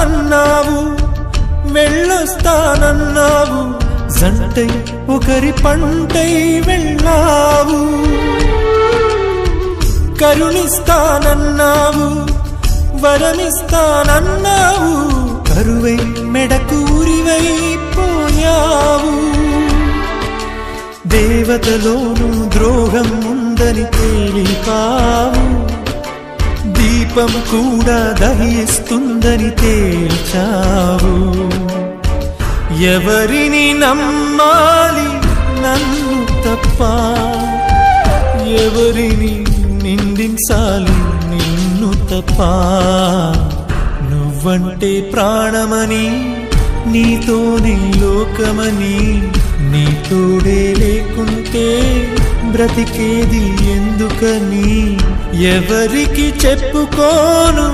వస్తానన్నావు, వెళ్ళొస్తానన్నావు, జంటై ఒకరి పంటై వెళ్ళావు. కరుణిస్తానన్నావు, వరమిస్తానన్నావు, కరువై మెడకూరివైపోయావు. దేవతలోనూ ద్రోహం ఉందని తేలిపావు, దీపం కూడా దహిస్తుందని తేల్చావు. ఎవరిని నమ్మాలి నన్ను తప్ప, ఎవరిని నిందించాలి నిన్ను తప్ప. నువ్వంటే ప్రాణమని, నీతోనే లోకమని, నీ తోడే లేకుంటే బ్రతికేది ఎందుకని. ఎవరికి చెప్పుకోను